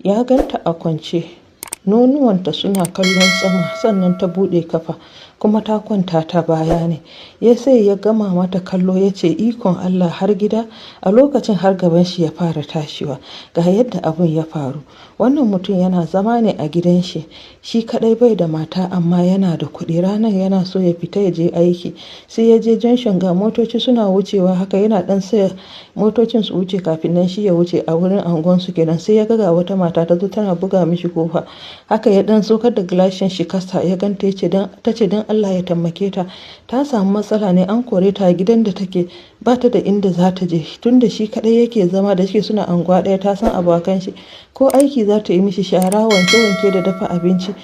ya ganta a kwance, nonuwanta suna kallon sama, sannan ta buɗe kafa kuma ta kwanta ta baya ne. Ya sai ya gama mata kallo ya ce ikon Allah har gida. A lokacin har gaban shi ya fara tashiwa. Ga yadda abun ya faru, wannan mutum yana zama ne a gidan shi, shi kadai bai da mata amma yana da kuɗi. Ranar yana so ya fita ya je aiki, sai ya je junction ga motoci suna wucewa, haka yana dan saya motocin su wuce kafin nan shi ya wuce a wurin angon su kenan. Sai ya ga wata mata ta zo tana buga mishi kofa, haka ya dan sokar da gilashin shi kasa, ya ganta ta ce dan Allah ya taimake ta, ta samu matsala ne, an kore ta gidan da take, ba ta da inda za ta je, tunda shi kadai yake zama da shi, suna anguwa daya, ta san abokan shi, ko aiki za ta yi mishi, shara, wanke da dafa abinci.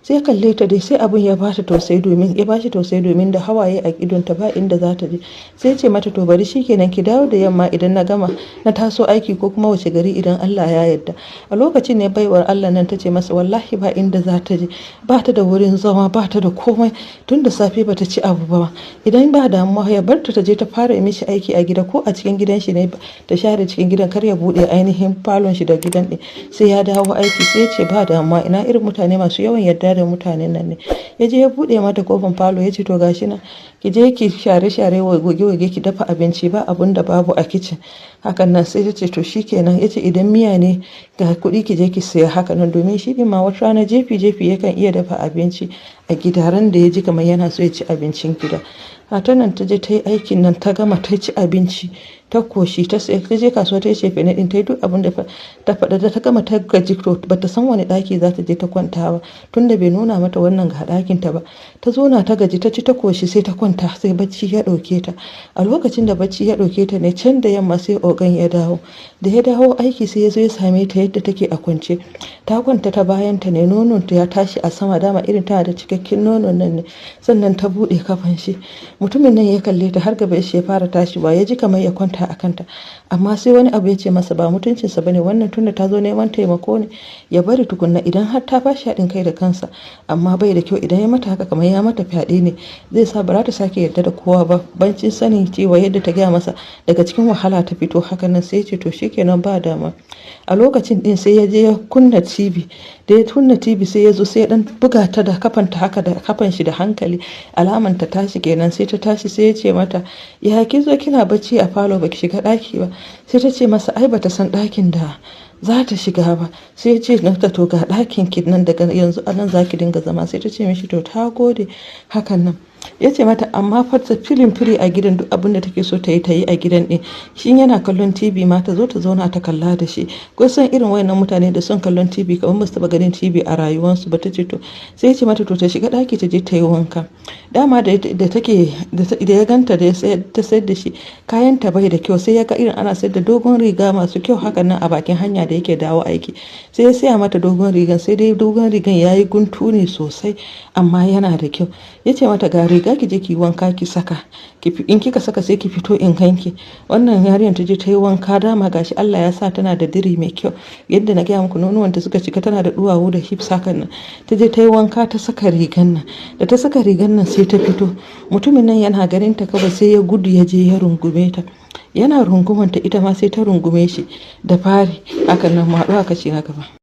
Sai kalle ta dai, sai abun ya bashi tausayi domin da hawaye a idonta, ba inda za ta je. Sai ce mata to bari shikenan ki dawo da yamma idan na gama na taso aiki, ko kuma wace gari idan Allah ya yarda. A lokacin ne baiwar Allah nan ta ce masa wallahi ba inda za ta je, ba ta da wurin zama, ba ta da komai, tun da safe ba ta ci abu ba. Idan ba damuwa ya bar ta je ta fara mishi aiki a gida, ko a cikin gidan shi ne ta share cikin gidan, kar ya bude ainihin falon shi da gidan din. Sai ya dawo aiki, sai ya ce ba damuwa, ina irin mutane masu yawan yarda da mutanen nan ne. Ya je ya bude mata kofar falo, ya ce to gashi nan, ki je ki share goge ki dafa abinci, ba abun da babu a kicin. Hakan nan sai ta ce to shikenan. Ya ce idan miya ne ga kuɗi ki je ki saya. Haka nan, domin shi ma wata rana jefi yakan iya dafa abinci a gida, ran da ya ji kamar yana so ya ci abincin gida. Ta nan ta je ta yi aikin nan, ta gama ta ci abinci, ta koshi, ta je kasuwa, ta yi cefene din, ta yi duk abin da ta faɗa. Da ta gama ta gaji, to bata san wani ɗaki za ta je ta kwanta ba, tunda bai nuna mata wannan ga ɗakin ta ba. Ta zo na ta gaji, ta ci ta koshi, sai ta kwanta, sai bacci ya ɗauke ta. A lokacin da bacci ya ɗauke ta ne, can da yamma sai ogan ya dawo. Da ya dawo aiki, sai ya zo ya same ta yadda take a kwance, ta kwanta ta bayan ta ne, nonon ta ya tashi a sama, dama irin tana da cikakken nonon nan ne. Sannan ta buɗe kafan shi. Mutumin nan ya kalle ta har gaba shi ya fara tashiwa, ya ji kamar ya kwanta a kanta, amma sai wani abu ya ce masa ba mutuncinsa bane wannan, tunda ta zo neman taimako ne, ya bari tukunna, idan har ta bashi haɗin kai da kansa. Amma bai da kyau idan ya mata haka, kamar ya mata fyaɗe ne, zai sa ba za ta sake yarda da kowa ba, bancin sanin cewa yadda ta gaya masa daga cikin wahala ta fito. Haka nan sai ya ce to shikenan ba dama. A lokacin din sai ya je ya kunna TV, da ya kunna TV sai ya zo sai ya dan buga ta da kafanta haka, da kafan shi da hankali, alaman ta tashi kenan. Sai ta tashi, sai ya ce mata ya ki zo kina bacci a falo baki shiga daki ba. Sai ta ce masa ai bata san dakin da za ta shiga ba. Sai ya ce nata to ga dakin ki nan, daga yanzu anan zaki dinga zama. Sai ta ce mishi to ta gode. Hakan nan ya ce mata amma fa ta filin firi a gidan, duk abin da take so ta yi a gidan din. Shi yana kallon TV ma ta zo ta zauna ta kalla da shi. Kusan irin wayannan mutane da son kallon TV kamar ba su taba ganin TV a rayuwarsu ba. Ta ce to, sai ya ce mata to ta shiga daki ta je ta yi wanka. Dama da ya ganta da ta sayar da shi kayan ta bai da kyau, sai ya ga irin ana sayar da dogon riga masu kyau hakan nan a bakin hanya da yake dawo aiki. Sai ya saya mata dogon rigan, sai dai dogon rigan yayi guntu ne sosai, amma yana da kyau. Ya ce mata ga riga ki je ki wanka ki saka, in kika saka sai ki fito in kanki. Wannan yarinyar ta je ta yi wanka, dama gashi Allah ya sa tana da diri mai kyau, yadda na gaya muku nonuwanta suka cika, tana da duwawu da hips hakan nan. Ta je ta yi wanka, ta saka rigan nan. Da ta saka rigan nan sai ta fito. Mutumin nan yana ganin ta kawai sai ya gudu ya je ya rungume ta. Yana rungumanta, ita ma sai ta rungume shi da fari. Hakan nan ma aka ci na gaba.